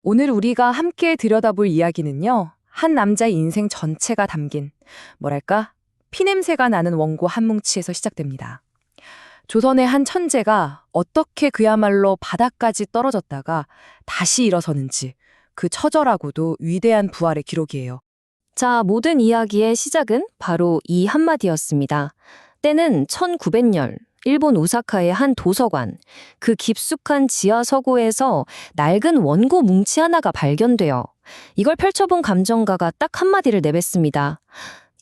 오늘 우리가 함께 들여다볼 이야기는요, 한 남자의 인생 전체가 담긴, 뭐랄까, 피냄새가 나는 원고 한 뭉치에서 시작됩니다. 조선의 한 천재가 어떻게 그야말로 바닥까지 떨어졌다가 다시 일어서는지, 그 처절하고도 위대한 부활의 기록이에요. 자, 모든 이야기의 시작은 바로 이 한마디였습니다. 때는 1900년, 일본 오사카의 한 도서관, 그 깊숙한 지하 서고에서 낡은 원고 뭉치 하나가 발견돼요. 이걸 펼쳐본 감정가가 딱 한마디를 내뱉습니다.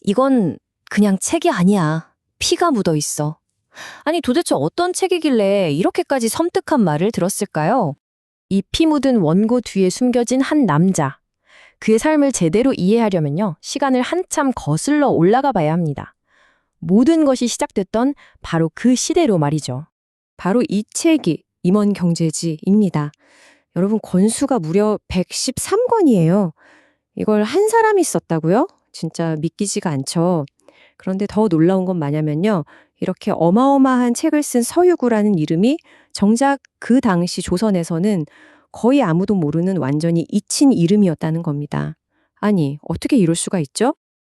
이건 그냥 책이 아니야. 피가 묻어 있어. 아니, 도대체 어떤 책이길래 이렇게까지 섬뜩한 말을 들었을까요? 이 피 묻은 원고 뒤에 숨겨진 한 남자. 그의 삶을 제대로 이해하려면요, 시간을 한참 거슬러 올라가 봐야 합니다. 모든 것이 시작됐던 바로 그 시대로 말이죠. 바로 이 책이 임원경제지입니다. 여러분, 권수가 무려 113권이에요. 이걸 한 사람이 썼다고요? 진짜 믿기지가 않죠. 그런데 더 놀라운 건 뭐냐면요, 이렇게 어마어마한 책을 쓴 서유구라는 이름이 정작 그 당시 조선에서는 거의 아무도 모르는 완전히 잊힌 이름이었다는 겁니다. 아니, 어떻게 이럴 수가 있죠?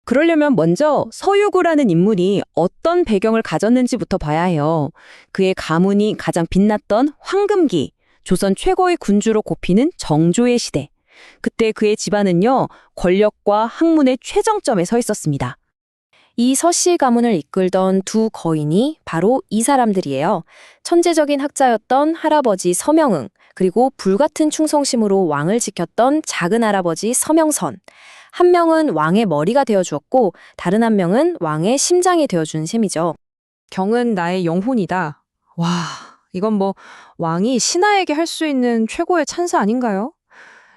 그러려면 먼저 서유구라는 인물이 어떤 배경을 가졌는지부터 봐야 해요. 그의 가문이 가장 빛났던 황금기, 조선 최고의 군주로 꼽히는 정조의 시대. 그때 그의 집안은요, 권력과 학문의 최정점에 서 있었습니다. 이 서씨 가문을 이끌던 두 거인이 바로 이 사람들이에요. 천재적인 학자였던 할아버지 서명응, 그리고 불같은 충성심으로 왕을 지켰던 작은 할아버지 서명선. 한 명은 왕의 머리가 되어주었고 다른 한 명은 왕의 심장이 되어준 셈이죠. 경은 나의 영혼이다. 와, 이건 뭐 왕이 신하에게 할 수 있는 최고의 찬사 아닌가요?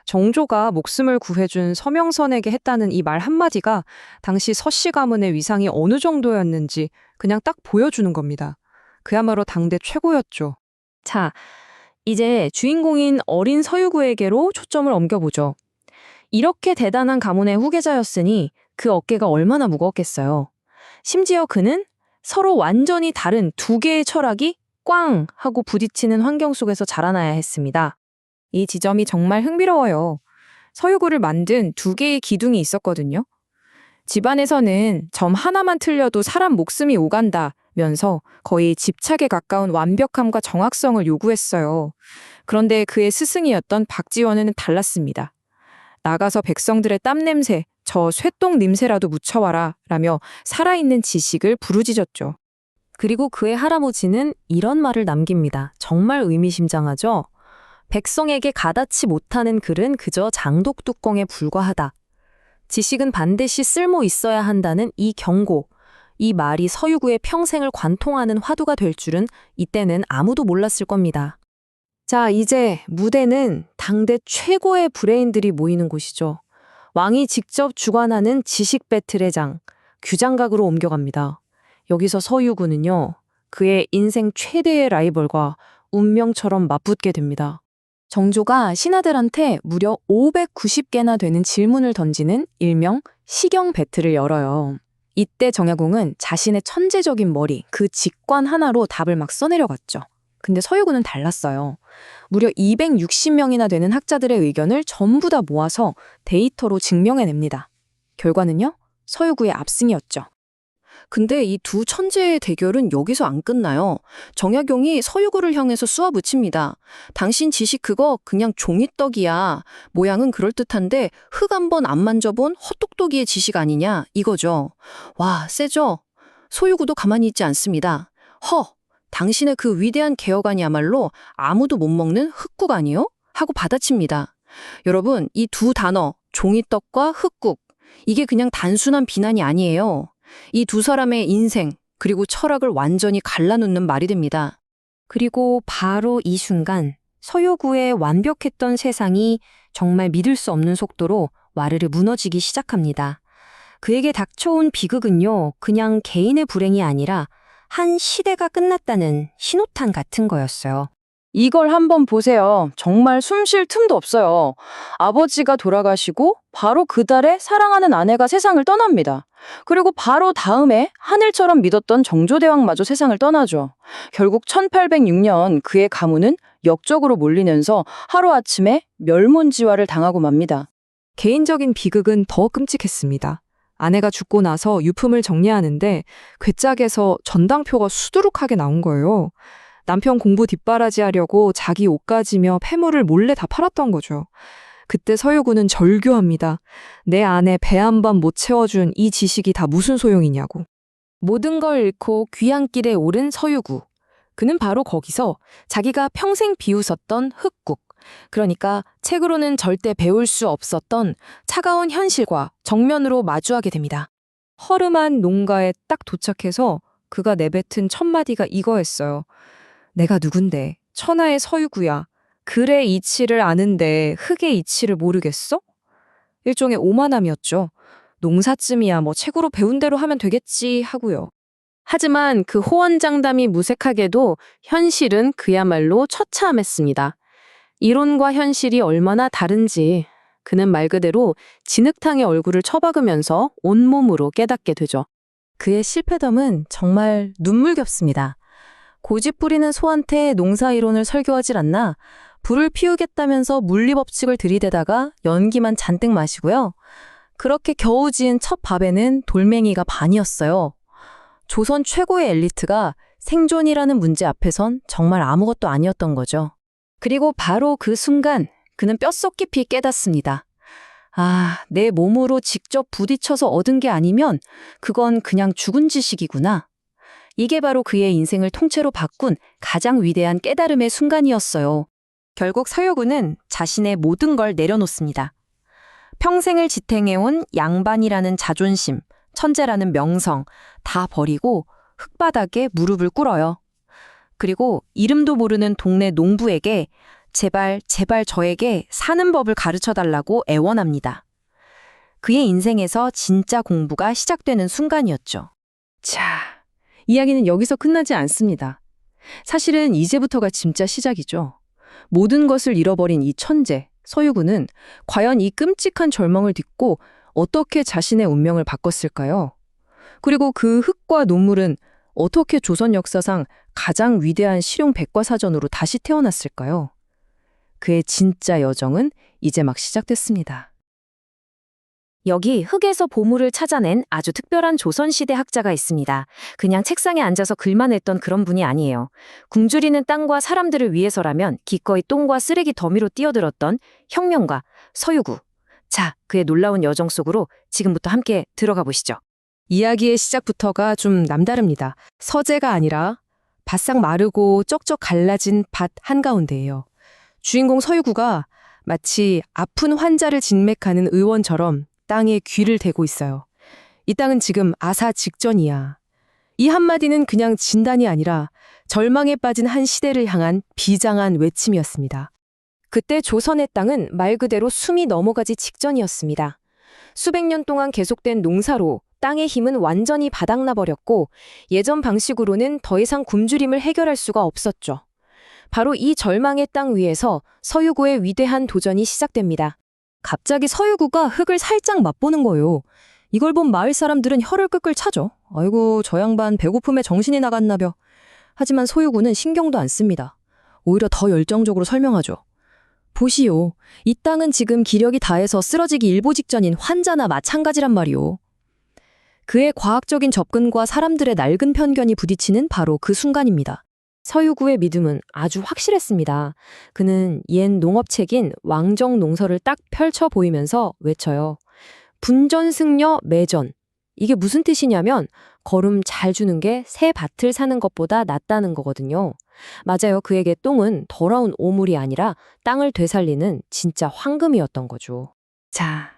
정조가 목숨을 구해준 서명선에게 했다는 이 말 한마디가 당시 서씨 가문의 위상이 어느 정도였는지 그냥 딱 보여주는 겁니다. 그야말로 당대 최고였죠. 자, 이제 주인공인 어린 서유구에게로 초점을 옮겨보죠. 이렇게 대단한 가문의 후계자였으니 그 어깨가 얼마나 무거웠겠어요. 심지어 그는 서로 완전히 다른 두 개의 철학이 꽝 하고 부딪히는 환경 속에서 자라나야 했습니다. 이 지점이 정말 흥미로워요. 서유구를 만든 두 개의 기둥이 있었거든요. 집안에서는 점 하나만 틀려도 사람 목숨이 오간다면서 거의 집착에 가까운 완벽함과 정확성을 요구했어요. 그런데 그의 스승이었던 박지원은 달랐습니다. 나가서 백성들의 땀냄새, 저 쇠똥 냄새라도 묻혀와라 라며 살아있는 지식을 부르짖었죠. 그리고 그의 할아버지는 이런 말을 남깁니다. 정말 의미심장하죠? 백성에게 가닿지 못하는 글은 그저 장독 뚜껑에 불과하다. 지식은 반드시 쓸모 있어야 한다는 이 경고, 이 말이 서유구의 평생을 관통하는 화두가 될 줄은 이때는 아무도 몰랐을 겁니다. 자, 이제 무대는 당대 최고의 브레인들이 모이는 곳이죠. 왕이 직접 주관하는 지식 배틀의 장, 규장각으로 옮겨갑니다. 여기서 서유구는요, 그의 인생 최대의 라이벌과 운명처럼 맞붙게 됩니다. 정조가 신하들한테 무려 590개나 되는 질문을 던지는 일명 시경 배틀을 열어요. 이때 정약용은 자신의 천재적인 머리, 그 직관 하나로 답을 막 써내려갔죠. 근데 서유구는 달랐어요. 무려 260명이나 되는 학자들의 의견을 전부 다 모아서 데이터로 증명해냅니다. 결과는요, 서유구의 압승이었죠. 근데 이 두 천재의 대결은 여기서 안 끝나요. 정약용이 서유구를 향해서 쏘아붙입니다. 당신 지식 그거 그냥 종이떡이야. 모양은 그럴듯한데 흙 한 번 안 만져본 헛똑똑이의 지식 아니냐 이거죠. 와, 세죠? 서유구도 가만히 있지 않습니다. 당신의 그 위대한 개혁안이야말로 아무도 못 먹는 흙국 아니요? 하고 받아칩니다. 여러분, 이 두 단어, 종이떡과 흙국, 이게 그냥 단순한 비난이 아니에요. 이 두 사람의 인생, 그리고 철학을 완전히 갈라놓는 말이 됩니다. 그리고 바로 이 순간, 서유구의 완벽했던 세상이 정말 믿을 수 없는 속도로 와르르 무너지기 시작합니다. 그에게 닥쳐온 비극은요, 그냥 개인의 불행이 아니라 한 시대가 끝났다는 신호탄 같은 거였어요. 이걸 한번 보세요. 정말 숨 쉴 틈도 없어요. 아버지가 돌아가시고 바로 그 달에 사랑하는 아내가 세상을 떠납니다. 그리고 바로 다음에 하늘처럼 믿었던 정조대왕마저 세상을 떠나죠. 결국 1806년 그의 가문은 역적으로 몰리면서 하루아침에 멸몬지화를 당하고 맙니다. 개인적인 비극은 더 끔찍했습니다. 아내가 죽고 나서 유품을 정리하는데 괴짝에서 전당표가 수두룩하게 나온 거예요. 남편 공부 뒷바라지하려고 자기 옷가지며 폐물을 몰래 다 팔았던 거죠. 그때 서유구는 절규합니다. 내 안에 배 한 번 못 채워준 이 지식이 다 무슨 소용이냐고. 모든 걸 잃고 귀한 길에 오른 서유구. 그는 바로 거기서 자기가 평생 비웃었던 흙국, 그러니까 책으로는 절대 배울 수 없었던 차가운 현실과 정면으로 마주하게 됩니다. 허름한 농가에 딱 도착해서 그가 내뱉은 첫 마디가 이거였어요. 내가 누군데 천하의 서유구야. 글의 이치를 아는데 흙의 이치를 모르겠어? 일종의 오만함이었죠. 농사쯤이야 뭐 책으로 배운 대로 하면 되겠지 하고요. 하지만 그 호언장담이 무색하게도 현실은 그야말로 처참했습니다. 이론과 현실이 얼마나 다른지 그는 말 그대로 진흙탕에 얼굴을 처박으면서 온몸으로 깨닫게 되죠. 그의 실패담은 정말 눈물겹습니다. 고집 부리는 소한테 농사이론을 설교하질 않나 불을 피우겠다면서 물리법칙을 들이대다가 연기만 잔뜩 마시고요. 그렇게 겨우 지은 첫 밥에는 돌멩이가 반이었어요. 조선 최고의 엘리트가 생존이라는 문제 앞에선 정말 아무것도 아니었던 거죠. 그리고 바로 그 순간 그는 뼛속 깊이 깨닫습니다. 아, 내 몸으로 직접 부딪혀서 얻은 게 아니면 그건 그냥 죽은 지식이구나. 이게 바로 그의 인생을 통째로 바꾼 가장 위대한 깨달음의 순간이었어요. 결국 서유구는 자신의 모든 걸 내려놓습니다. 평생을 지탱해온 양반이라는 자존심, 천재라는 명성 다 버리고 흙바닥에 무릎을 꿇어요. 그리고 이름도 모르는 동네 농부에게 제발 저에게 사는 법을 가르쳐달라고 애원합니다. 그의 인생에서 진짜 공부가 시작되는 순간이었죠. 자, 이야기는 여기서 끝나지 않습니다. 사실은 이제부터가 진짜 시작이죠. 모든 것을 잃어버린 이 천재, 서유구는 과연 이 끔찍한 절망을 딛고 어떻게 자신의 운명을 바꿨을까요? 그리고 그 흙과 눈물은 어떻게 조선 역사상 가장 위대한 실용 백과사전으로 다시 태어났을까요? 그의 진짜 여정은 이제 막 시작됐습니다. 여기 흙에서 보물을 찾아낸 아주 특별한 조선시대 학자가 있습니다. 그냥 책상에 앉아서 글만 했던 그런 분이 아니에요. 굶주리는 땅과 사람들을 위해서라면 기꺼이 똥과 쓰레기 더미로 뛰어들었던 혁명가 서유구. 자, 그의 놀라운 여정 속으로 지금부터 함께 들어가 보시죠. 이야기의 시작부터가 좀 남다릅니다. 서재가 아니라 바싹 마르고 쩍쩍 갈라진 밭 한가운데예요. 주인공 서유구가 마치 아픈 환자를 진맥하는 의원처럼 땅에 귀를 대고 있어요. 이 땅은 지금 아사 직전이야. 이 한마디는 그냥 진단이 아니라 절망에 빠진 한 시대를 향한 비장한 외침이었습니다. 그때 조선의 땅은 말 그대로 숨이 넘어가지 직전이었습니다. 수백 년 동안 계속된 농사로 땅의 힘은 완전히 바닥나 버렸고 예전 방식으로는 더 이상 굶주림을 해결할 수가 없었죠. 바로 이 절망의 땅 위에서 서유구의 위대한 도전이 시작됩니다. 갑자기 서유구가 흙을 살짝 맛보는 거예요. 이걸 본 마을 사람들은 혀를 끌끌 차죠. 아이고, 저 양반 배고픔에 정신이 나갔나벼. 하지만 서유구는 신경도 안 씁니다. 오히려 더 열정적으로 설명하죠. 보시오. 이 땅은 지금 기력이 다해서 쓰러지기 일보 직전인 환자나 마찬가지란 말이오. 그의 과학적인 접근과 사람들의 낡은 편견이 부딪히는 바로 그 순간입니다. 서유구의 믿음은 아주 확실했습니다. 그는 옛 농업책인 왕정농서를 딱 펼쳐 보이면서 외쳐요. 분전승려 매전. 이게 무슨 뜻이냐면 거름 잘 주는 게 새 밭을 사는 것보다 낫다는 거거든요. 맞아요. 그에게 똥은 더러운 오물이 아니라 땅을 되살리는 진짜 황금이었던 거죠. 자,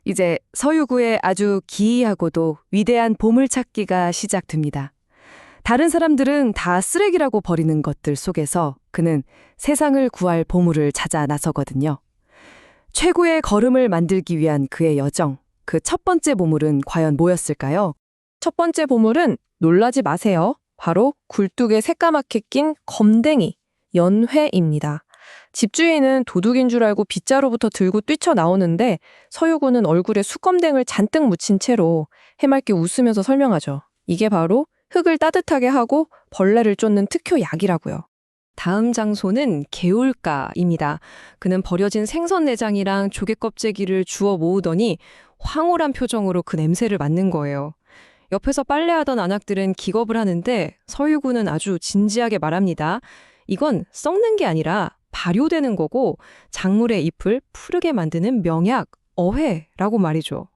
이제 서유구의 아주 기이하고도 위대한 보물찾기가 시작됩니다. 다른 사람들은 다 쓰레기라고 버리는 것들 속에서 그는 세상을 구할 보물을 찾아 나서거든요. 최고의 걸음을 만들기 위한 그의 여정, 그 첫 번째 보물은 과연 뭐였을까요? 첫 번째 보물은 놀라지 마세요. 바로 굴뚝에 새까맣게 낀 검댕이, 연회입니다. 집주인은 도둑인 줄 알고 빗자루부터 들고 뛰쳐나오는데 서유구는 얼굴에 수검댕을 잔뜩 묻힌 채로 해맑게 웃으면서 설명하죠. 이게 바로 흙을 따뜻하게 하고 벌레를 쫓는 특효 약이라고요. 다음 장소는 개울가입니다. 그는 버려진 생선 내장이랑 조개 껍데기를 주워 모으더니 황홀한 표정으로 그 냄새를 맡는 거예요. 옆에서 빨래하던 안악들은 기겁을 하는데 서유구는 아주 진지하게 말합니다. 이건 썩는 게 아니라 발효되는 거고 작물의 잎을 푸르게 만드는 명약, 어회라고 말이죠.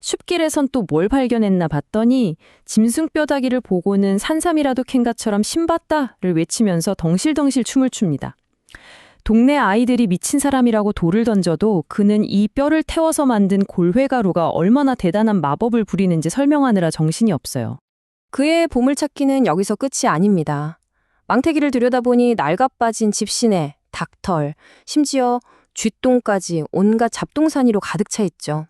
숲길에선 또 뭘 발견했나 봤더니 짐승뼈다귀를 보고는 산삼이라도 캔 것처럼 신봤다를 외치면서 덩실덩실 춤을 춥니다. 동네 아이들이 미친 사람이라고 돌을 던져도 그는 이 뼈를 태워서 만든 골회가루가 얼마나 대단한 마법을 부리는지 설명하느라 정신이 없어요. 그의 보물찾기는 여기서 끝이 아닙니다. 망태기를 들여다보니 낡아빠진 집시내, 닭털, 심지어 쥐똥까지 온갖 잡동사니로 가득 차 있죠.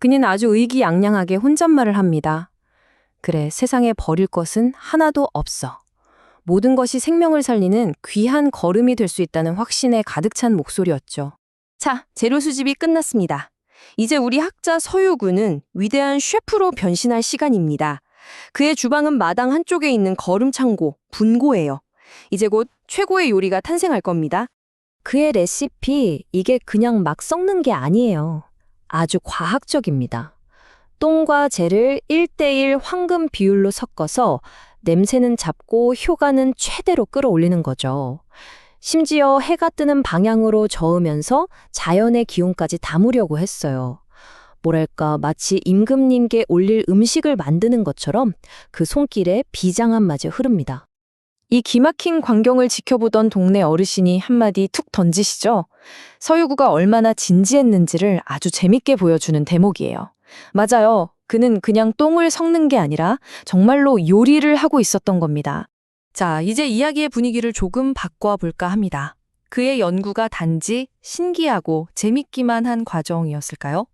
그는 아주 의기양양하게 혼잣말을 합니다. 그래, 세상에 버릴 것은 하나도 없어. 모든 것이 생명을 살리는 귀한 거름이 될 수 있다는 확신에 가득 찬 목소리였죠. 자, 재료 수집이 끝났습니다. 이제 우리 학자 서유구는 위대한 셰프로 변신할 시간입니다. 그의 주방은 마당 한쪽에 있는 거름 창고, 분고예요. 이제 곧 최고의 요리가 탄생할 겁니다. 그의 레시피, 이게 그냥 막 썩는 게 아니에요. 아주 과학적입니다. 똥과 젤을 1:1 황금 비율로 섞어서 냄새는 잡고 효과는 최대로 끌어올리는 거죠. 심지어 해가 뜨는 방향으로 저으면서 자연의 기운까지 담으려고 했어요. 뭐랄까, 마치 임금님께 올릴 음식을 만드는 것처럼 그 손길에 비장한 맛이 흐릅니다. 이 기막힌 광경을 지켜보던 동네 어르신이 한마디 툭 던지시죠. 서유구가 얼마나 진지했는지를 아주 재밌게 보여주는 대목이에요. 맞아요. 그는 그냥 똥을 섞는 게 아니라 정말로 요리를 하고 있었던 겁니다. 자, 이제 이야기의 분위기를 조금 바꿔볼까 합니다. 그의 연구가 단지 신기하고 재밌기만 한 과정이었을까요?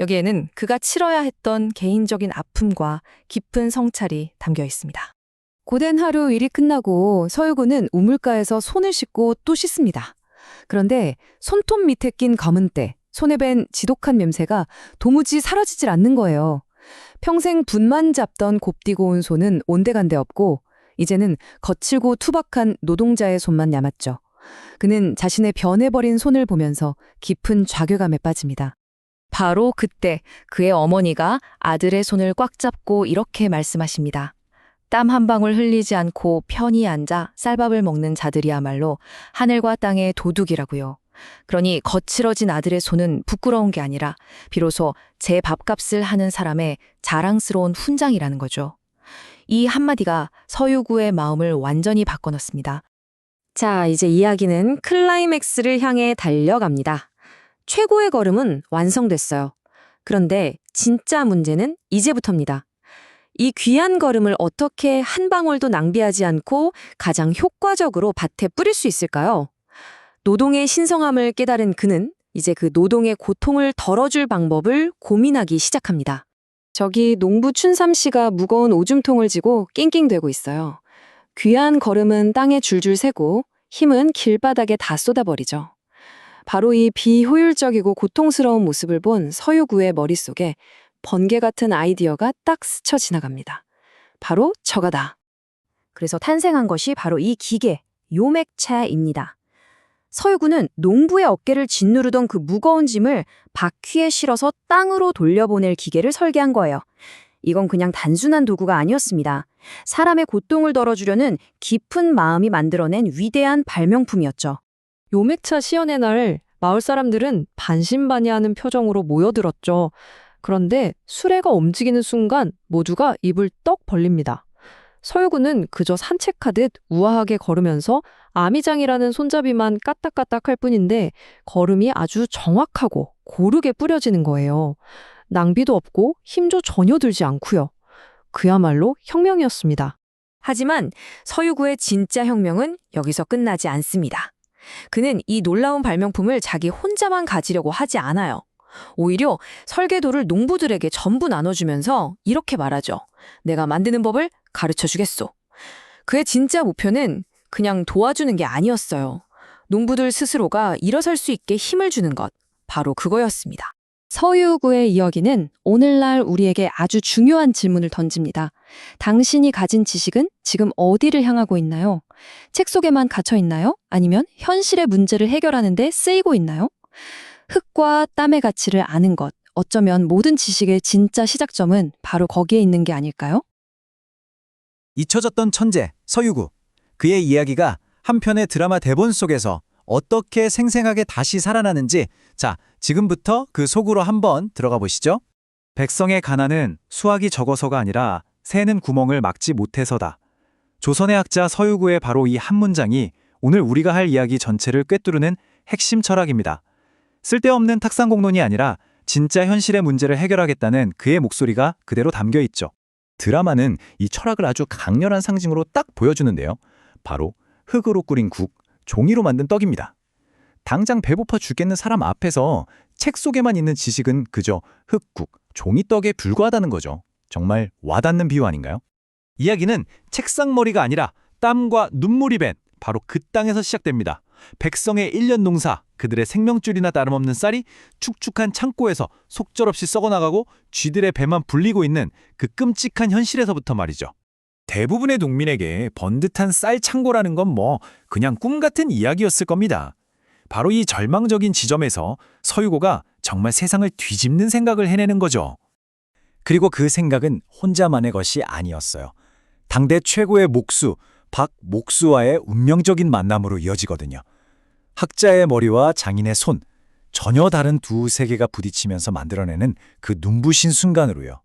여기에는 그가 치러야 했던 개인적인 아픔과 깊은 성찰이 담겨 있습니다. 고된 하루 일이 끝나고 서유구는 우물가에서 손을 씻고 또 씻습니다. 그런데 손톱 밑에 낀 검은 때, 손에 밴 지독한 냄새가 도무지 사라지질 않는 거예요. 평생 붓만 잡던 곱디고 온 손은 온데간데 없고 이제는 거칠고 투박한 노동자의 손만 남았죠. 그는 자신의 변해버린 손을 보면서 깊은 좌괴감에 빠집니다. 바로 그때 그의 어머니가 아들의 손을 꽉 잡고 이렇게 말씀하십니다. 땀 한 방울 흘리지 않고 편히 앉아 쌀밥을 먹는 자들이야말로 하늘과 땅의 도둑이라고요. 그러니 거칠어진 아들의 손은 부끄러운 게 아니라 비로소 제 밥값을 하는 사람의 자랑스러운 훈장이라는 거죠. 이 한마디가 서유구의 마음을 완전히 바꿔놓습니다. 자, 이제 이야기는 클라이맥스를 향해 달려갑니다. 최고의 걸음은 완성됐어요. 그런데 진짜 문제는 이제부터입니다. 이 귀한 걸음을 어떻게 한 방울도 낭비하지 않고 가장 효과적으로 밭에 뿌릴 수 있을까요? 노동의 신성함을 깨달은 그는 이제 그 노동의 고통을 덜어줄 방법을 고민하기 시작합니다. 저기 농부 춘삼 씨가 무거운 오줌통을 지고 낑낑대고 있어요. 귀한 걸음은 땅에 줄줄 새고 힘은 길바닥에 다 쏟아버리죠. 바로 이 비효율적이고 고통스러운 모습을 본 서유구의 머릿속에 번개 같은 아이디어가 딱 스쳐 지나갑니다. 바로 저거다. 그래서 탄생한 것이 바로 이 기계, 요맥차입니다. 서유구는 농부의 어깨를 짓누르던 그 무거운 짐을 바퀴에 실어서 땅으로 돌려보낼 기계를 설계한 거예요. 이건 그냥 단순한 도구가 아니었습니다. 사람의 고통을 덜어주려는 깊은 마음이 만들어낸 위대한 발명품이었죠. 요맥차 시연의 날 마을 사람들은 반신반의하는 표정으로 모여들었죠. 그런데 수레가 움직이는 순간 모두가 입을 떡 벌립니다. 서유구는 그저 산책하듯 우아하게 걸으면서 아미장이라는 손잡이만 까딱까딱 할 뿐인데 걸음이 아주 정확하고 고르게 뿌려지는 거예요. 낭비도 없고 힘도 전혀 들지 않고요. 그야말로 혁명이었습니다. 하지만 서유구의 진짜 혁명은 여기서 끝나지 않습니다. 그는 이 놀라운 발명품을 자기 혼자만 가지려고 하지 않아요. 오히려 설계도를 농부들에게 전부 나눠주면서 이렇게 말하죠. 내가 만드는 법을 가르쳐 주겠소. 그의 진짜 목표는 그냥 도와주는 게 아니었어요. 농부들 스스로가 일어설 수 있게 힘을 주는 것, 바로 그거였습니다. 서유구의 이야기는 오늘날 우리에게 아주 중요한 질문을 던집니다. 당신이 가진 지식은 지금 어디를 향하고 있나요? 책 속에만 갇혀 있나요? 아니면 현실의 문제를 해결하는 데 쓰이고 있나요? 흙과 땀의 가치를 아는 것, 어쩌면 모든 지식의 진짜 시작점은 바로 거기에 있는 게 아닐까요? 잊혀졌던 천재 서유구. 그의 이야기가 한 편의 드라마 대본 속에서 어떻게 생생하게 다시 살아나는지, 자, 지금부터 그 속으로 한번 들어가 보시죠. 백성의 가난은 수확이 적어서가 아니라 새는 구멍을 막지 못해서다. 조선의 학자 서유구의 바로 이 한 문장이 오늘 우리가 할 이야기 전체를 꿰뚫는 핵심 철학입니다. 쓸데없는 탁상공론이 아니라 진짜 현실의 문제를 해결하겠다는 그의 목소리가 그대로 담겨 있죠. 드라마는 이 철학을 아주 강렬한 상징으로 딱 보여주는데요. 바로 흙으로 끓인 국, 종이로 만든 떡입니다. 당장 배고파 죽겠는 사람 앞에서 책 속에만 있는 지식은 그저 흙국, 종이떡에 불과하다는 거죠. 정말 와닿는 비유 아닌가요? 이야기는 책상머리가 아니라 땀과 눈물이 밴 바로 그 땅에서 시작됩니다. 백성의 1년 농사, 그들의 생명줄이나 다름없는 쌀이 축축한 창고에서 속절없이 썩어나가고 쥐들의 배만 불리고 있는 그 끔찍한 현실에서부터 말이죠. 대부분의 농민에게 번듯한 쌀 창고라는 건 그냥 꿈 같은 이야기였을 겁니다. 바로 이 절망적인 지점에서 서유고가 정말 세상을 뒤집는 생각을 해내는 거죠. 그리고 그 생각은 혼자만의 것이 아니었어요. 당대 최고의 목수, 박목수와의 운명적인 만남으로 이어지거든요. 학자의 머리와 장인의 손, 전혀 다른 두 세계가 부딪히면서 만들어내는 그 눈부신 순간으로요.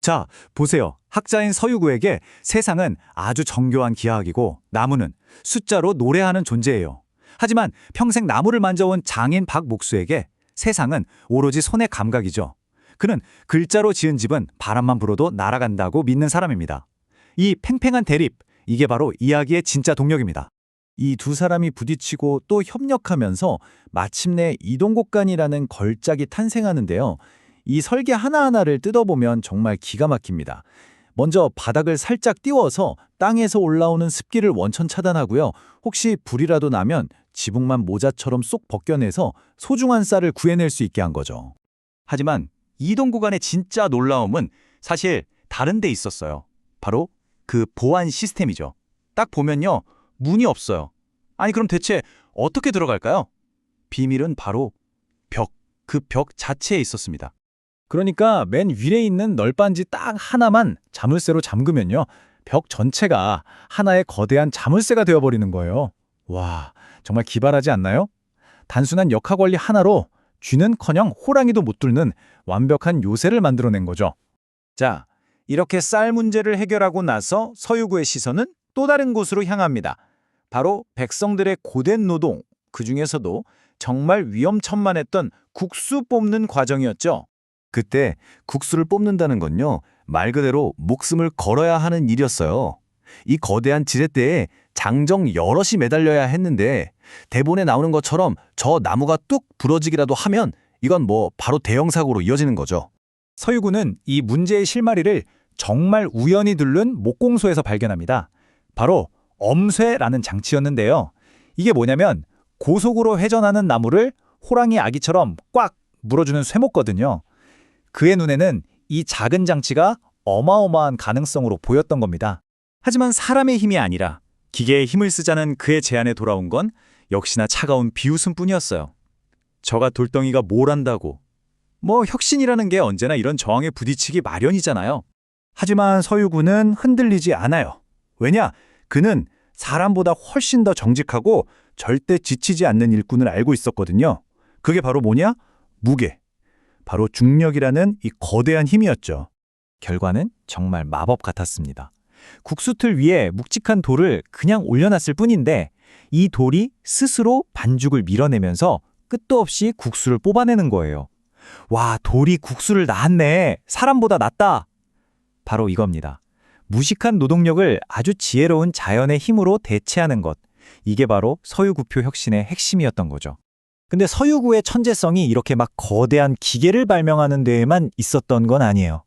자, 보세요. 학자인 서유구에게 세상은 아주 정교한 기하학이고 나무는 숫자로 노래하는 존재예요. 하지만 평생 나무를 만져온 장인 박목수에게 세상은 오로지 손의 감각이죠. 그는 글자로 지은 집은 바람만 불어도 날아간다고 믿는 사람입니다. 이 팽팽한 대립, 이게 바로 이야기의 진짜 동력입니다. 이 두 사람이 부딪히고 또 협력하면서 마침내 이동곡간이라는 걸작이 탄생하는데요. 이 설계 하나하나를 뜯어보면 정말 기가 막힙니다. 먼저 바닥을 살짝 띄워서 땅에서 올라오는 습기를 원천 차단하고요. 혹시 불이라도 나면 지붕만 모자처럼 쏙 벗겨내서 소중한 쌀을 구해낼 수 있게 한 거죠. 하지만 이동구간의 진짜 놀라움은 사실 다른 데 있었어요. 바로 그 보안 시스템이죠. 딱 보면요, 문이 없어요. 아니 그럼 대체 어떻게 들어갈까요? 비밀은 바로 그 벽 자체에 있었습니다. 그러니까 맨 위에 있는 널빤지 딱 하나만 자물쇠로 잠그면요, 벽 전체가 하나의 거대한 자물쇠가 되어버리는 거예요. 와, 정말 기발하지 않나요? 단순한 역학 원리 하나로 쥐는커녕 호랑이도 못 뚫는 완벽한 요새를 만들어낸 거죠. 자, 이렇게 쌀 문제를 해결하고 나서 서유구의 시선은 또 다른 곳으로 향합니다. 바로 백성들의 고된 노동, 그중에서도 정말 위험천만했던 국수 뽑는 과정이었죠. 그때 국수를 뽑는다는 건요, 말 그대로 목숨을 걸어야 하는 일이었어요. 이 거대한 지렛대에 장정 여럿이 매달려야 했는데 대본에 나오는 것처럼 저 나무가 뚝 부러지기라도 하면 이건 바로 대형 사고로 이어지는 거죠. 서유구는 이 문제의 실마리를 정말 우연히 들른 목공소에서 발견합니다. 바로 엄쇠라는 장치였는데요. 이게 뭐냐면 고속으로 회전하는 나무를 호랑이 아기처럼 꽉 물어주는 쇠목거든요. 그의 눈에는 이 작은 장치가 어마어마한 가능성으로 보였던 겁니다. 하지만 사람의 힘이 아니라 기계의 힘을 쓰자는 그의 제안에 돌아온 건 역시나 차가운 비웃음뿐이었어요. 저가 돌덩이가 뭘 안다고. 혁신이라는 게 언제나 이런 저항에 부딪히기 마련이잖아요. 하지만 서유구는 흔들리지 않아요. 왜냐? 그는 사람보다 훨씬 더 정직하고 절대 지치지 않는 일꾼을 알고 있었거든요. 그게 바로 뭐냐? 무게. 바로 중력이라는 이 거대한 힘이었죠. 결과는 정말 마법 같았습니다. 국수틀 위에 묵직한 돌을 그냥 올려놨을 뿐인데 이 돌이 스스로 반죽을 밀어내면서 끝도 없이 국수를 뽑아내는 거예요. 와, 돌이 국수를 낳았네. 사람보다 낫다. 바로 이겁니다. 무식한 노동력을 아주 지혜로운 자연의 힘으로 대체하는 것. 이게 바로 서유구표 혁신의 핵심이었던 거죠. 근데 서유구의 천재성이 이렇게 막 거대한 기계를 발명하는 데에만 있었던 건 아니에요.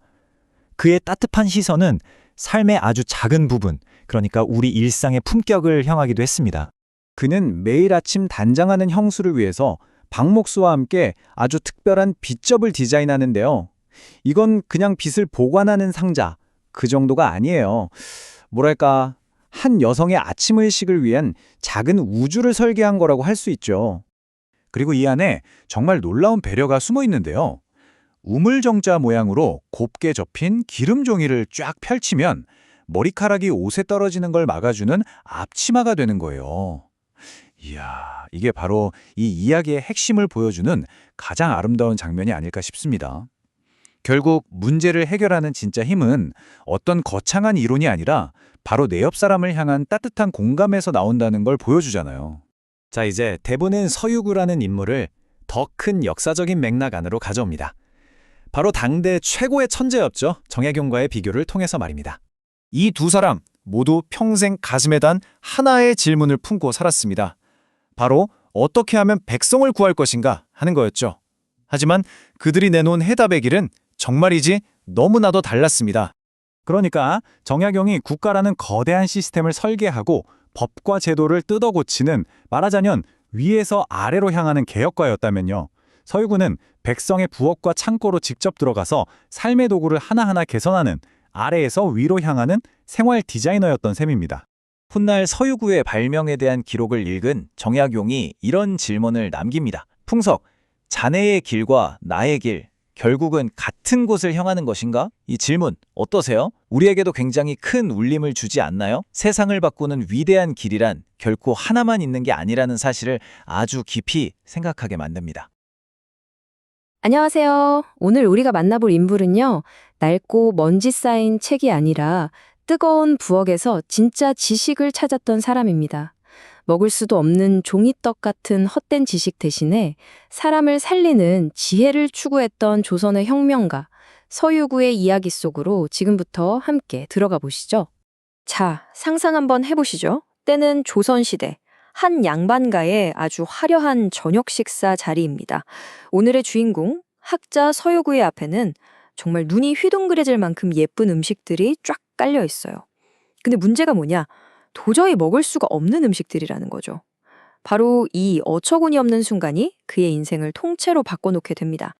그의 따뜻한 시선은 삶의 아주 작은 부분, 그러니까 우리 일상의 품격을 향하기도 했습니다. 그는 매일 아침 단장하는 형수를 위해서 박목수와 함께 아주 특별한 빗접을 디자인하는데요. 이건 그냥 빗을 보관하는 상자, 그 정도가 아니에요. 뭐랄까, 한 여성의 아침 의식을 위한 작은 우주를 설계한 거라고 할 수 있죠. 그리고 이 안에 정말 놀라운 배려가 숨어 있는데요. 우물정자 모양으로 곱게 접힌 기름 종이를 쫙 펼치면 머리카락이 옷에 떨어지는 걸 막아주는 앞치마가 되는 거예요. 이야, 이게 바로 이 이야기의 핵심을 보여주는 가장 아름다운 장면이 아닐까 싶습니다. 결국 문제를 해결하는 진짜 힘은 어떤 거창한 이론이 아니라 바로 내 옆 사람을 향한 따뜻한 공감에서 나온다는 걸 보여주잖아요. 자, 이제 대본은 서유구라는 인물을 더 큰 역사적인 맥락 안으로 가져옵니다. 바로 당대 최고의 천재였죠. 정약용과의 비교를 통해서 말입니다. 이 두 사람 모두 평생 가슴에 단 하나의 질문을 품고 살았습니다. 바로 어떻게 하면 백성을 구할 것인가 하는 거였죠. 하지만 그들이 내놓은 해답의 길은 정말이지 너무나도 달랐습니다. 그러니까 정약용이 국가라는 거대한 시스템을 설계하고 법과 제도를 뜯어고치는, 말하자면 위에서 아래로 향하는 개혁가였다면요. 서유구는 백성의 부엌과 창고로 직접 들어가서 삶의 도구를 하나하나 개선하는, 아래에서 위로 향하는 생활 디자이너였던 셈입니다. 훗날 서유구의 발명에 대한 기록을 읽은 정약용이 이런 질문을 남깁니다. 풍석, 자네의 길과 나의 길, 결국은 같은 곳을 향하는 것인가? 이 질문 어떠세요? 우리에게도 굉장히 큰 울림을 주지 않나요? 세상을 바꾸는 위대한 길이란 결코 하나만 있는 게 아니라는 사실을 아주 깊이 생각하게 만듭니다. 안녕하세요. 오늘 우리가 만나볼 인물은요, 낡고 먼지 쌓인 책이 아니라 뜨거운 부엌에서 진짜 지식을 찾았던 사람입니다. 먹을 수도 없는 종이떡 같은 헛된 지식 대신에 사람을 살리는 지혜를 추구했던 조선의 혁명가 서유구의 이야기 속으로 지금부터 함께 들어가 보시죠. 자, 상상 한번 해보시죠. 때는 조선시대. 한 양반가의 아주 화려한 저녁 식사 자리입니다. 오늘의 주인공, 학자 서유구의 앞에는 정말 눈이 휘둥그레질 만큼 예쁜 음식들이 쫙 깔려 있어요. 근데 문제가 뭐냐? 도저히 먹을 수가 없는 음식들이라는 거죠. 바로 이 어처구니 없는 순간이 그의 인생을 통째로 바꿔놓게 됩니다.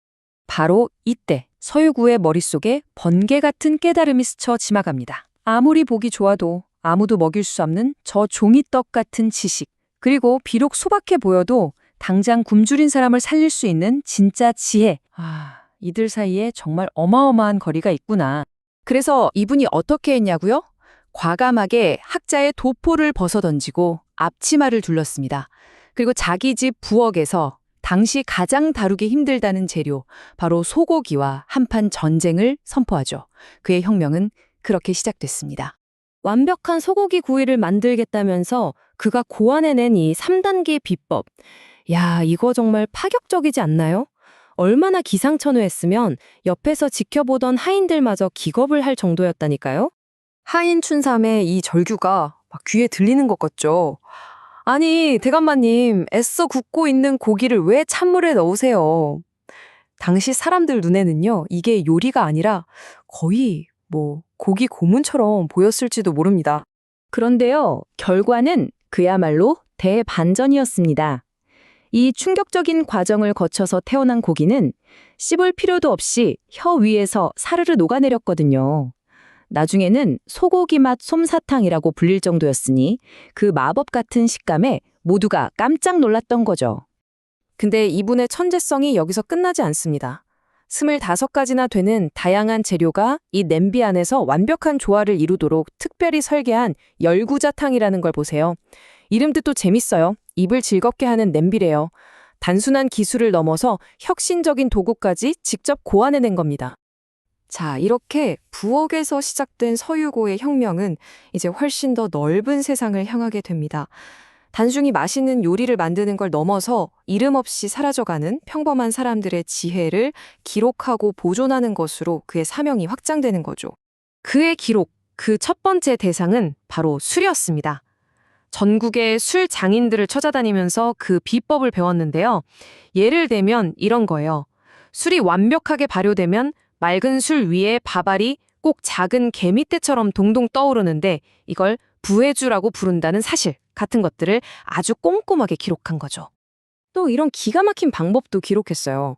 바로 이때 서유구의 머릿속에 번개 같은 깨달음이 스쳐 지나갑니다. 아무리 보기 좋아도 아무도 먹일 수 없는 저 종이떡 같은 지식, 그리고 비록 소박해 보여도 당장 굶주린 사람을 살릴 수 있는 진짜 지혜. 이들 사이에 정말 어마어마한 거리가 있구나. 그래서 이분이 어떻게 했냐고요? 과감하게 학자의 도포를 벗어던지고 앞치마를 둘렀습니다. 그리고 자기 집 부엌에서 당시 가장 다루기 힘들다는 재료, 바로 소고기와 한판 전쟁을 선포하죠. 그의 혁명은 그렇게 시작됐습니다. 완벽한 소고기 구이를 만들겠다면서 그가 고안해낸 이 3단계 비법. 야, 이거 정말 파격적이지 않나요? 얼마나 기상천외했으면 옆에서 지켜보던 하인들마저 기겁을 할 정도였다니까요? 하인 춘삼의 이 절규가 막 귀에 들리는 것 같죠. 아니, 대감마님, 애써 굽고 있는 고기를 왜 찬물에 넣으세요? 당시 사람들 눈에는요, 이게 요리가 아니라 거의 고기 고문처럼 보였을지도 모릅니다. 그런데요, 결과는 그야말로 대반전이었습니다. 이 충격적인 과정을 거쳐서 태어난 고기는 씹을 필요도 없이 혀 위에서 사르르 녹아내렸거든요. 나중에는 소고기 맛 솜사탕이라고 불릴 정도였으니 그 마법 같은 식감에 모두가 깜짝 놀랐던 거죠. 근데 이분의 천재성이 여기서 끝나지 않습니다. 25가지나 되는 다양한 재료가 이 냄비 안에서 완벽한 조화를 이루도록 특별히 설계한 열구자탕이라는 걸 보세요. 이름 뜻도 재밌어요. 입을 즐겁게 하는 냄비래요. 단순한 기술을 넘어서 혁신적인 도구까지 직접 고안해낸 겁니다. 자, 이렇게 부엌에서 시작된 서유고의 혁명은 이제 훨씬 더 넓은 세상을 향하게 됩니다. 단순히 맛있는 요리를 만드는 걸 넘어서 이름 없이 사라져가는 평범한 사람들의 지혜를 기록하고 보존하는 것으로 그의 사명이 확장되는 거죠. 그의 기록, 그 첫 번째 대상은 바로 술이었습니다. 전국의 술 장인들을 찾아다니면서 그 비법을 배웠는데요. 예를 들면 이런 거예요. 술이 완벽하게 발효되면 맑은 술 위에 밥알이 꼭 작은 개미떼처럼 동동 떠오르는데 이걸 부해주라고 부른다는 사실 같은 것들을 아주 꼼꼼하게 기록한 거죠. 또 이런 기가 막힌 방법도 기록했어요.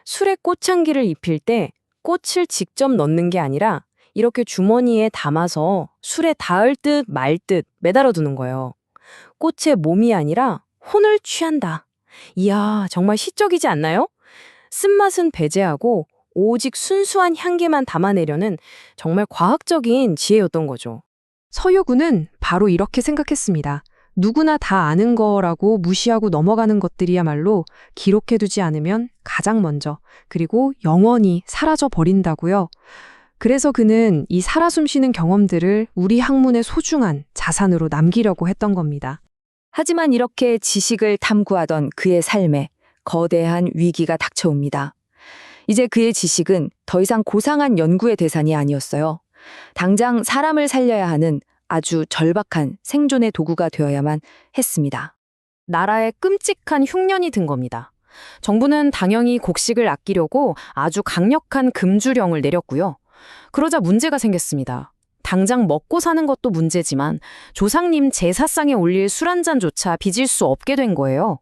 술에 꽃향기를 입힐 때 꽃을 직접 넣는 게 아니라 이렇게 주머니에 담아서 술에 닿을 듯 말 듯 매달아 두는 거예요. 꽃에 몸이 아니라 혼을 취한다. 이야, 정말 시적이지 않나요? 쓴맛은 배제하고 오직 순수한 향기만 담아내려는 정말 과학적인 지혜였던 거죠. 서유구는 바로 이렇게 생각했습니다. 누구나 다 아는 거라고 무시하고 넘어가는 것들이야말로 기록해두지 않으면 가장 먼저, 그리고 영원히 사라져 버린다고요. 그래서 그는 이 살아 숨쉬는 경험들을 우리 학문의 소중한 자산으로 남기려고 했던 겁니다. 하지만 이렇게 지식을 탐구하던 그의 삶에 거대한 위기가 닥쳐옵니다. 이제 그의 지식은 더 이상 고상한 연구의 대상이 아니었어요. 당장 사람을 살려야 하는 아주 절박한 생존의 도구가 되어야만 했습니다. 나라에 끔찍한 흉년이 든 겁니다. 정부는 당연히 곡식을 아끼려고 아주 강력한 금주령을 내렸고요. 그러자 문제가 생겼습니다. 당장 먹고 사는 것도 문제지만 조상님 제사상에 올릴 술 한 잔조차 빚을 수 없게 된 거예요.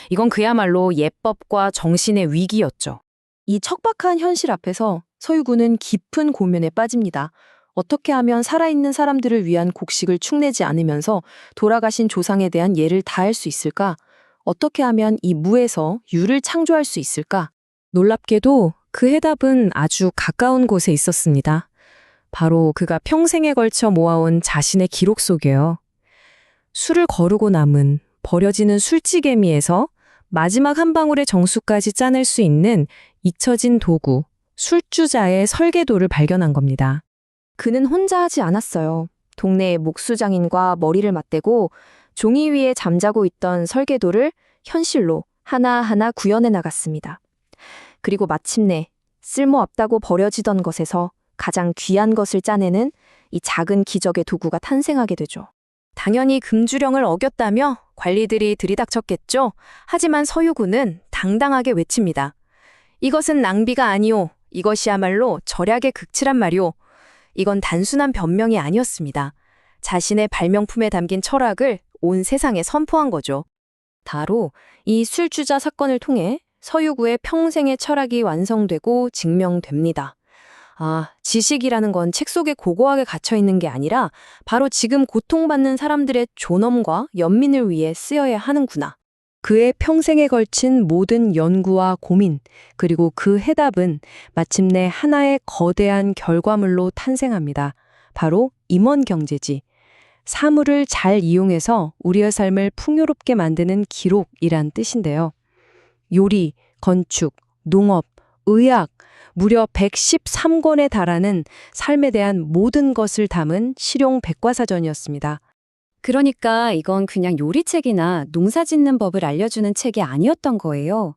이건 그야말로 예법과 정신의 위기였죠. 이 척박한 현실 앞에서 서유구는 깊은 고민에 빠집니다. 어떻게 하면 살아있는 사람들을 위한 곡식을 축내지 않으면서 돌아가신 조상에 대한 예를 다할 수 있을까? 어떻게 하면 이 무에서 유를 창조할 수 있을까? 놀랍게도 그 해답은 아주 가까운 곳에 있었습니다. 바로 그가 평생에 걸쳐 모아온 자신의 기록 속에요. 술을 거르고 남은 버려지는 술찌개미에서 마지막 한 방울의 정수까지 짜낼 수 있는 잊혀진 도구, 술주자의 설계도를 발견한 겁니다. 그는 혼자 하지 않았어요. 동네의 목수장인과 머리를 맞대고 종이 위에 잠자고 있던 설계도를 현실로 하나하나 구현해 나갔습니다. 그리고 마침내 쓸모없다고 버려지던 것에서 가장 귀한 것을 짜내는 이 작은 기적의 도구가 탄생하게 되죠. 당연히 금주령을 어겼다며 관리들이 들이닥쳤겠죠. 하지만 서유구는 당당하게 외칩니다. 이것은 낭비가 아니오. 이것이야말로 절약의 극치란 말이오. 이건 단순한 변명이 아니었습니다. 자신의 발명품에 담긴 철학을 온 세상에 선포한 거죠. 바로 이 술주자 사건을 통해 서유구의 평생의 철학이 완성되고 증명됩니다. 아, 지식이라는 건 책 속에 고고하게 갇혀 있는 게 아니라 바로 지금 고통받는 사람들의 존엄과 연민을 위해 쓰여야 하는구나. 그의 평생에 걸친 모든 연구와 고민, 그리고 그 해답은 마침내 하나의 거대한 결과물로 탄생합니다. 바로 임원경제지. 사물을 잘 이용해서 우리의 삶을 풍요롭게 만드는 기록이란 뜻인데요. 요리, 건축, 농업, 의학, 무려 113권에 달하는 삶에 대한 모든 것을 담은 실용 백과사전이었습니다. 그러니까 이건 그냥 요리책이나 농사짓는 법을 알려주는 책이 아니었던 거예요.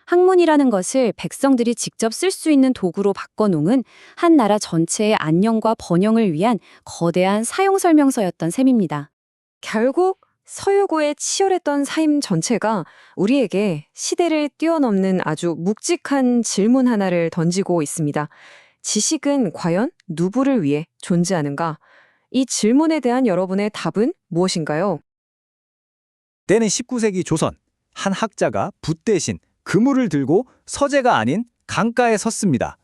학문이라는 것을 백성들이 직접 쓸 수 있는 도구로 바꿔놓은 한 나라 전체의 안녕과 번영을 위한 거대한 사용설명서였던 셈입니다. 결국 서유고의 치열했던 삶 전체가 우리에게 시대를 뛰어넘는 아주 묵직한 질문 하나를 던지고 있습니다. 지식은 과연 누구를 위해 존재하는가? 이 질문에 대한 여러분의 답은 무엇인가요? 때는 19세기 조선, 한 학자가 붓 대신 그물을 들고 서재가 아닌 강가에 섰습니다.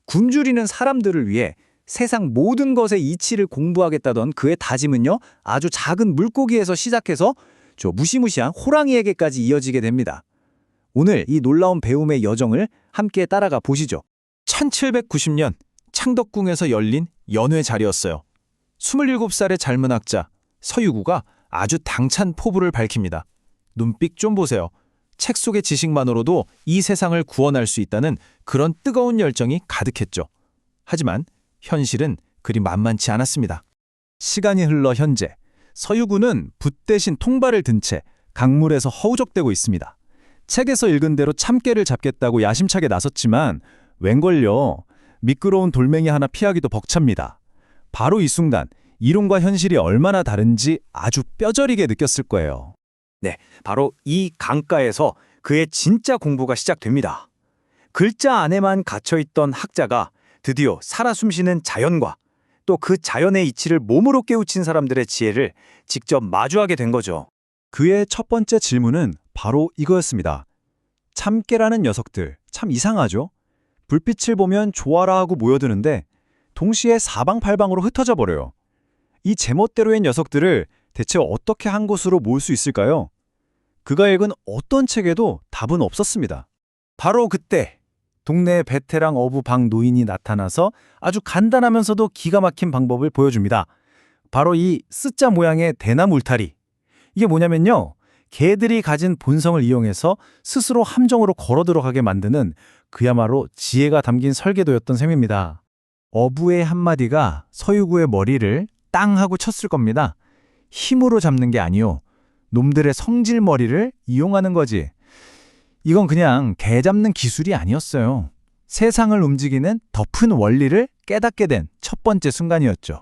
굶주리는 사람들을 위해 세상 모든 것의 이치를 공부하겠다던 그의 다짐은요, 아주 작은 물고기에서 시작해서 저 무시무시한 호랑이에게까지 이어지게 됩니다. 오늘 이 놀라운 배움의 여정을 함께 따라가 보시죠. 1790년 창덕궁에서 열린 연회 자리였어요. 27살의 젊은 학자 서유구가 아주 당찬 포부를 밝힙니다. 눈빛 좀 보세요. 책 속의 지식만으로도 이 세상을 구원할 수 있다는 그런 뜨거운 열정이 가득했죠. 하지만 현실은 그리 만만치 않았습니다. 시간이 흘러 현재, 서유구는 붓 대신 통발을 든 채 강물에서 허우적대고 있습니다. 책에서 읽은 대로 참깨를 잡겠다고 야심차게 나섰지만 웬걸요, 미끄러운 돌멩이 하나 피하기도 벅찹니다. 바로 이 순간, 이론과 현실이 얼마나 다른지 아주 뼈저리게 느꼈을 거예요. 네, 바로 이 강가에서 그의 진짜 공부가 시작됩니다. 글자 안에만 갇혀있던 학자가 드디어 살아 숨쉬는 자연과 또 그 자연의 이치를 몸으로 깨우친 사람들의 지혜를 직접 마주하게 된 거죠. 그의 첫 번째 질문은 바로 이거였습니다. 참깨라는 녀석들 참 이상하죠? 불빛을 보면 좋아라 하고 모여드는데 동시에 사방팔방으로 흩어져 버려요. 이 제멋대로의 녀석들을 대체 어떻게 한 곳으로 모을 수 있을까요? 그가 읽은 어떤 책에도 답은 없었습니다. 바로 그때 동네 베테랑 어부 박 노인이 나타나서 아주 간단하면서도 기가 막힌 방법을 보여줍니다. 바로 이 S자 모양의 대나무 울타리. 이게 뭐냐면요. 개들이 가진 본성을 이용해서 스스로 함정으로 걸어 들어가게 만드는 그야말로 지혜가 담긴 설계도였던 셈입니다. 어부의 한마디가 서유구의 머리를 땅 하고 쳤을 겁니다. 힘으로 잡는 게 아니요. 놈들의 성질머리를 이용하는 거지. 이건 그냥 개 잡는 기술이 아니었어요. 세상을 움직이는 더 큰 원리를 깨닫게 된 첫 번째 순간이었죠.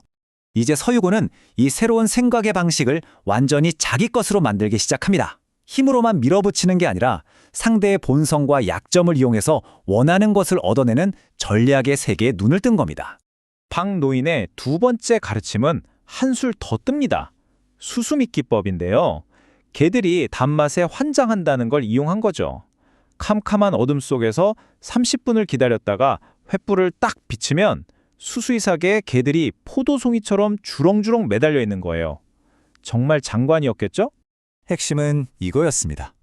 이제 서유고는 이 새로운 생각의 방식을 완전히 자기 것으로 만들기 시작합니다. 힘으로만 밀어붙이는 게 아니라 상대의 본성과 약점을 이용해서 원하는 것을 얻어내는 전략의 세계에 눈을 뜬 겁니다. 박 노인의 두 번째 가르침은 한술 더 뜹니다. 수수미끼법인데요. 개들이 단맛에 환장한다는 걸 이용한 거죠. 캄캄한 어둠 속에서 30분을 기다렸다가 횃불을 딱 비치면 수수이삭에 개들이 포도송이처럼 주렁주렁 매달려 있는 거예요. 정말 장관이었겠죠? 핵심은 이거였습니다.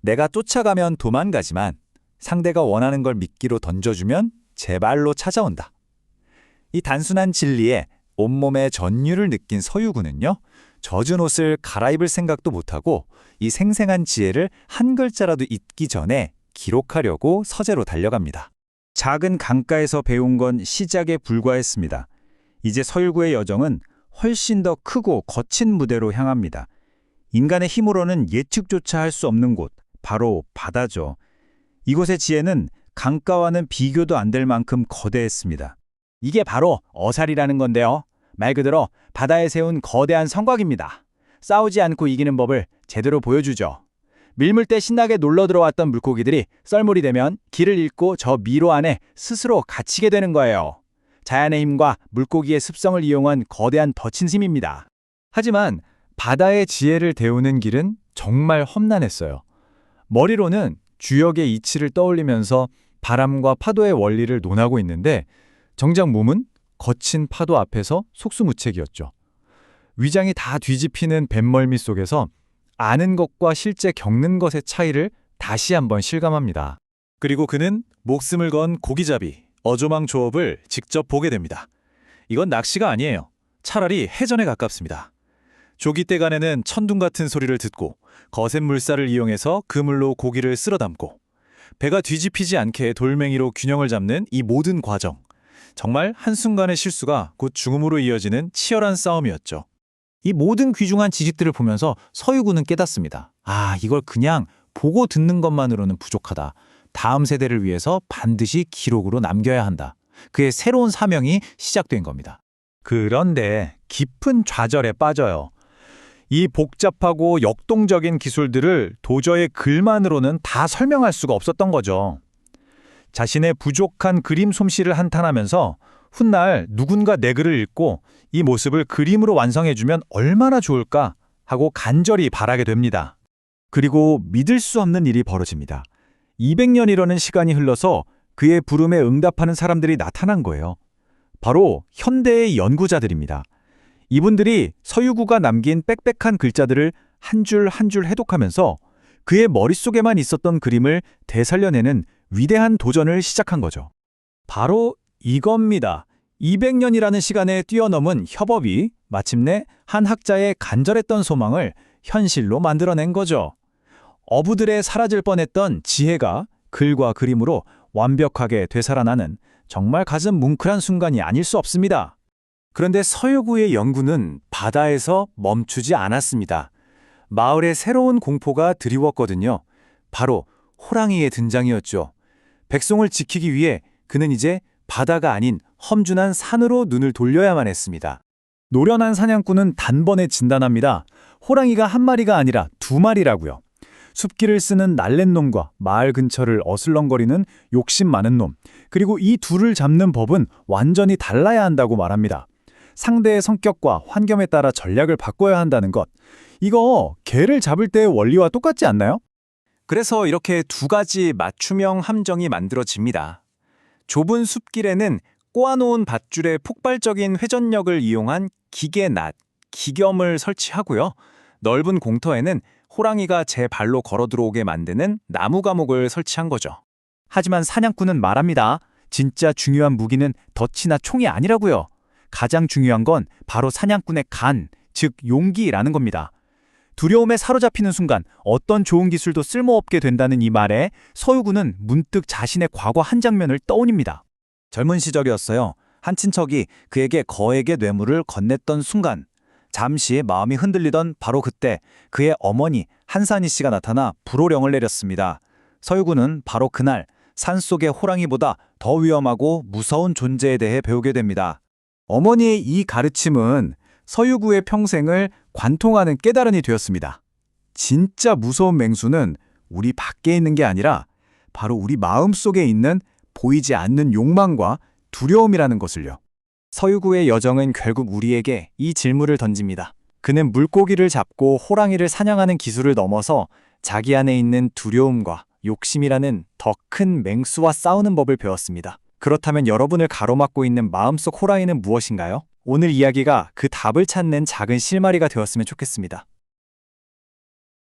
내가 쫓아가면 도망가지만 상대가 원하는 걸 미끼로 던져주면 제 발로 찾아온다. 이 단순한 진리에 온몸의 전율을 느낀 서유구는요. 젖은 옷을 갈아입을 생각도 못하고 이 생생한 지혜를 한 글자라도 잊기 전에 기록하려고 서재로 달려갑니다. 작은 강가에서 배운 건 시작에 불과했습니다. 이제 서유구의 여정은 훨씬 더 크고 거친 무대로 향합니다. 인간의 힘으로는 예측조차 할 수 없는 곳, 바로 바다죠. 이곳의 지혜는 강가와는 비교도 안 될 만큼 거대했습니다. 이게 바로 어살이라는 건데요. 말 그대로 바다에 세운 거대한 성곽입니다. 싸우지 않고 이기는 법을 제대로 보여주죠. 밀물 때 신나게 놀러 들어왔던 물고기들이 썰물이 되면 길을 잃고 저 미로 안에 스스로 갇히게 되는 거예요. 자연의 힘과 물고기의 습성을 이용한 거대한 덫인심입니다. 하지만 바다의 지혜를 배우는 길은 정말 험난했어요. 머리로는 주역의 이치를 떠올리면서 바람과 파도의 원리를 논하고 있는데 정작 몸은 거친 파도 앞에서 속수무책이었죠. 위장이 다 뒤집히는 뱃멀미 속에서 아는 것과 실제 겪는 것의 차이를 다시 한번 실감합니다. 그리고 그는 목숨을 건 고기잡이, 어조망 조업을 직접 보게 됩니다. 이건 낚시가 아니에요. 차라리 해전에 가깝습니다. 조기대간에는 천둥 같은 소리를 듣고 거센 물살을 이용해서 그물로 고기를 쓸어 담고 배가 뒤집히지 않게 돌멩이로 균형을 잡는 이 모든 과정. 정말 한순간의 실수가 곧 죽음으로 이어지는 치열한 싸움이었죠. 이 모든 귀중한 지식들을 보면서 서유구는 깨닫습니다. 아, 이걸 그냥 보고 듣는 것만으로는 부족하다. 다음 세대를 위해서 반드시 기록으로 남겨야 한다. 그의 새로운 사명이 시작된 겁니다. 그런데 깊은 좌절에 빠져요. 이 복잡하고 역동적인 기술들을 도저히 글만으로는 다 설명할 수가 없었던 거죠. 자신의 부족한 그림 솜씨를 한탄하면서 훗날 누군가 내 글을 읽고 이 모습을 그림으로 완성해주면 얼마나 좋을까 하고 간절히 바라게 됩니다. 그리고 믿을 수 없는 일이 벌어집니다. 200년이라는 시간이 흘러서 그의 부름에 응답하는 사람들이 나타난 거예요. 바로 현대의 연구자들입니다. 이분들이 서유구가 남긴 빽빽한 글자들을 한 줄 한 줄 해독하면서 그의 머릿속에만 있었던 그림을 되살려내는 위대한 도전을 시작한 거죠. 바로 이겁니다. 200년이라는 시간에 뛰어넘은 협업이 마침내 한 학자의 간절했던 소망을 현실로 만들어낸 거죠. 어부들의 사라질 뻔했던 지혜가 글과 그림으로 완벽하게 되살아나는 정말 가슴 뭉클한 순간이 아닐 수 없습니다. 그런데 서유구의 연구는 바다에서 멈추지 않았습니다. 마을에 새로운 공포가 드리웠거든요. 바로 호랑이의 등장이었죠. 백성을 지키기 위해 그는 이제 바다가 아닌 험준한 산으로 눈을 돌려야만 했습니다. 노련한 사냥꾼은 단번에 진단합니다. 호랑이가 한 마리가 아니라 두 마리라고요. 숲길을 쓰는 날랜 놈과 마을 근처를 어슬렁거리는 욕심 많은 놈, 그리고 이 둘을 잡는 법은 완전히 달라야 한다고 말합니다. 상대의 성격과 환경에 따라 전략을 바꿔야 한다는 것. 이거 개를 잡을 때의 원리와 똑같지 않나요? 그래서 이렇게 두 가지 맞춤형 함정이 만들어집니다. 좁은 숲길에는 꼬아놓은 밧줄에 폭발적인 회전력을 이용한 기계낫, 기겸을 설치하고요. 넓은 공터에는 호랑이가 제 발로 걸어 들어오게 만드는 나무 감옥을 설치한 거죠. 하지만 사냥꾼은 말합니다. 진짜 중요한 무기는 덫이나 총이 아니라고요. 가장 중요한 건 바로 사냥꾼의 간, 즉 용기라는 겁니다. 두려움에 사로잡히는 순간 어떤 좋은 기술도 쓸모없게 된다는 이 말에 서유군은 문득 자신의 과거 한 장면을 떠올립니다. 젊은 시절이었어요. 한 친척이 그에게 거액의 뇌물을 건넸던 순간, 잠시 마음이 흔들리던 바로 그때 그의 어머니 한산희 씨가 나타나 불호령을 내렸습니다. 서유군은 바로 그날 산속의 호랑이보다 더 위험하고 무서운 존재에 대해 배우게 됩니다. 어머니의 이 가르침은 서유구의 평생을 관통하는 깨달음이 되었습니다. 진짜 무서운 맹수는 우리 밖에 있는 게 아니라 바로 우리 마음속에 있는 보이지 않는 욕망과 두려움이라는 것을요. 서유구의 여정은 결국 우리에게 이 질문을 던집니다. 그는 물고기를 잡고 호랑이를 사냥하는 기술을 넘어서 자기 안에 있는 두려움과 욕심이라는 더 큰 맹수와 싸우는 법을 배웠습니다. 그렇다면 여러분을 가로막고 있는 마음속 호랑이는 무엇인가요? 오늘 이야기가 그 답을 찾는 작은 실마리가 되었으면 좋겠습니다.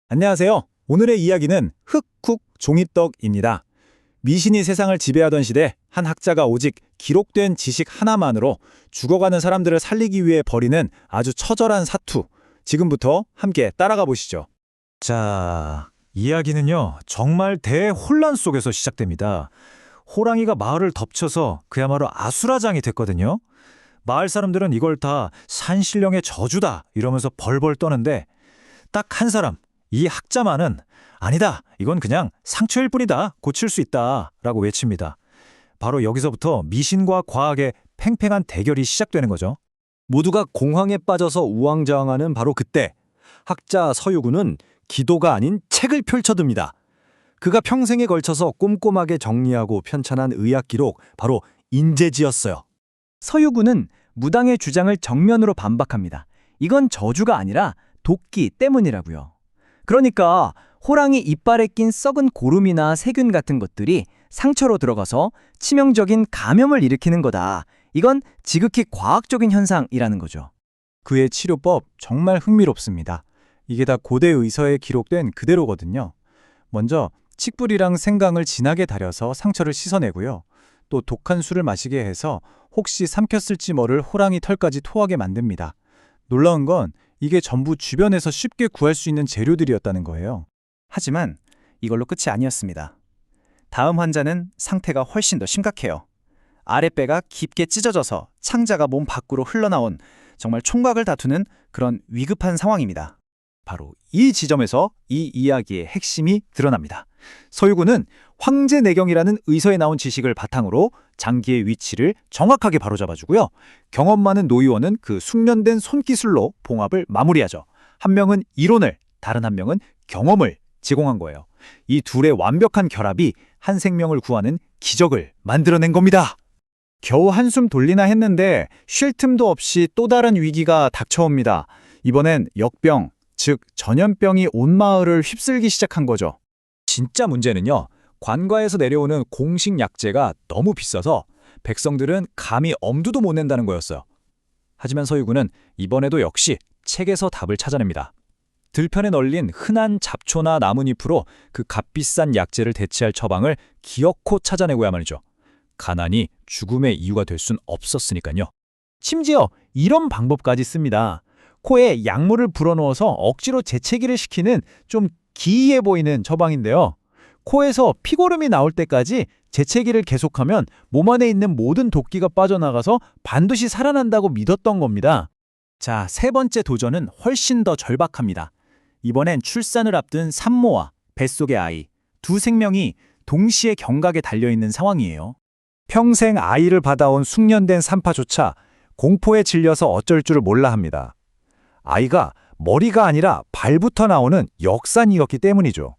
안녕하세요. 오늘의 이야기는 흑쿡 종이떡입니다. 미신이 세상을 지배하던 시대 한 학자가 오직 기록된 지식 하나만으로 죽어가는 사람들을 살리기 위해 벌이는 아주 처절한 사투. 지금부터 함께 따라가 보시죠. 자, 이야기는요, 정말 대혼란 속에서 시작됩니다. 호랑이가 마을을 덮쳐서 그야말로 아수라장이 됐거든요. 마을 사람들은 이걸 다 산신령의 저주다 이러면서 벌벌 떠는데 딱 한 사람, 이 학자만은 아니다, 이건 그냥 상처일 뿐이다, 고칠 수 있다 라고 외칩니다. 바로 여기서부터 미신과 과학의 팽팽한 대결이 시작되는 거죠. 모두가 공황에 빠져서 우왕좌왕하는 바로 그때 학자 서유구는 기도가 아닌 책을 펼쳐듭니다. 그가 평생에 걸쳐서 꼼꼼하게 정리하고 편찬한 의학 기록, 바로 인재지였어요. 서유구는 무당의 주장을 정면으로 반박합니다. 이건 저주가 아니라 도끼 때문이라고요. 그러니까 호랑이 이빨에 낀 썩은 고름이나 세균 같은 것들이 상처로 들어가서 치명적인 감염을 일으키는 거다. 이건 지극히 과학적인 현상이라는 거죠. 그의 치료법 정말 흥미롭습니다. 이게 다 고대 의서에 기록된 그대로거든요. 먼저 칡뿌리랑 생강을 진하게 달여서 상처를 씻어내고요. 또 독한 술을 마시게 해서 혹시 삼켰을지 모를 호랑이 털까지 토하게 만듭니다. 놀라운 건 이게 전부 주변에서 쉽게 구할 수 있는 재료들이었다는 거예요. 하지만 이걸로 끝이 아니었습니다. 다음 환자는 상태가 훨씬 더 심각해요. 아랫배가 깊게 찢어져서 창자가 몸 밖으로 흘러나온 정말 총각을 다투는 그런 위급한 상황입니다. 바로 이 지점에서 이 이야기의 핵심이 드러납니다. 서유구는 황제내경이라는 의서에 나온 지식을 바탕으로 장기의 위치를 정확하게 바로잡아주고요. 경험 많은 노의원은 그 숙련된 손기술로 봉합을 마무리하죠. 한 명은 이론을, 다른 한 명은 경험을 제공한 거예요. 이 둘의 완벽한 결합이 한 생명을 구하는 기적을 만들어낸 겁니다. 겨우 한숨 돌리나 했는데 쉴 틈도 없이 또 다른 위기가 닥쳐옵니다. 이번엔 역병, 즉 전염병이 온 마을을 휩쓸기 시작한 거죠. 진짜 문제는요, 관과에서 내려오는 공식 약재가 너무 비싸서 백성들은 감히 엄두도 못 낸다는 거였어요. 하지만 서유구는 이번에도 역시 책에서 답을 찾아냅니다. 들판에 널린 흔한 잡초나 나뭇잎으로 그 값비싼 약재를 대체할 처방을 기어코 찾아내고야 말이죠. 가난이 죽음의 이유가 될 순 없었으니까요. 심지어 이런 방법까지 씁니다. 코에 약물을 불어넣어서 억지로 재채기를 시키는 좀 기이해 보이는 처방인데요. 코에서 피고름이 나올 때까지 재채기를 계속하면 몸 안에 있는 모든 도끼가 빠져나가서 반드시 살아난다고 믿었던 겁니다. 자, 세 번째 도전은 훨씬 더 절박합니다. 이번엔 출산을 앞둔 산모와 뱃속의 아이, 두 생명이 동시에 경각에 달려있는 상황이에요. 평생 아이를 받아온 숙련된 산파조차 공포에 질려서 어쩔 줄을 몰라 합니다. 아이가 머리가 아니라 발부터 나오는 역산이었기 때문이죠.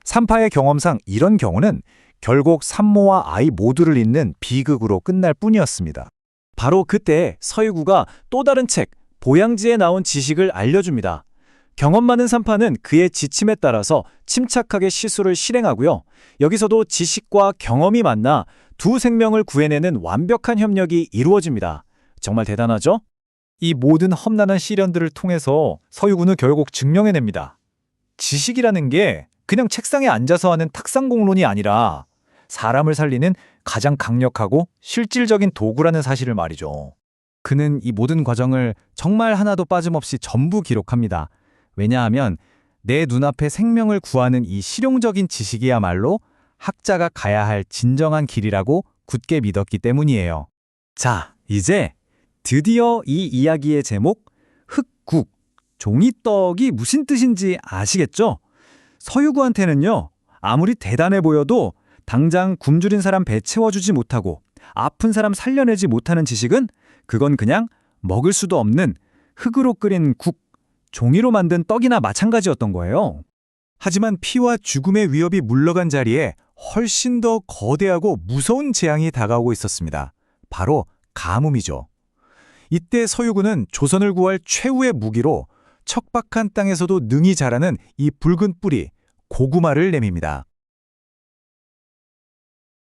산파의 경험상 이런 경우는 결국 산모와 아이 모두를 잇는 비극으로 끝날 뿐이었습니다. 바로 그때 서유구가 또 다른 책, 보양지에 나온 지식을 알려줍니다. 경험 많은 산파는 그의 지침에 따라서 침착하게 시술을 실행하고요. 여기서도 지식과 경험이 만나 두 생명을 구해내는 완벽한 협력이 이루어집니다. 정말 대단하죠? 이 모든 험난한 시련들을 통해서 서유군은 결국 증명해냅니다. 지식이라는 게 그냥 책상에 앉아서 하는 탁상공론이 아니라 사람을 살리는 가장 강력하고 실질적인 도구라는 사실을 말이죠. 그는 이 모든 과정을 정말 하나도 빠짐없이 전부 기록합니다. 왜냐하면 내 눈앞에 생명을 구하는 이 실용적인 지식이야말로 학자가 가야 할 진정한 길이라고 굳게 믿었기 때문이에요. 자, 이제 드디어 이 이야기의 제목, 흙국, 종이떡이 무슨 뜻인지 아시겠죠? 서유구한테는요, 아무리 대단해 보여도 당장 굶주린 사람 배 채워주지 못하고 아픈 사람 살려내지 못하는 지식은 그건 그냥 먹을 수도 없는 흙으로 끓인 국, 종이로 만든 떡이나 마찬가지였던 거예요. 하지만 피와 죽음의 위협이 물러간 자리에 훨씬 더 거대하고 무서운 재앙이 다가오고 있었습니다. 바로 가뭄이죠. 이때 서유군은 조선을 구할 최후의 무기로 척박한 땅에서도 능히 자라는 이 붉은 뿌리, 고구마를 내밉니다.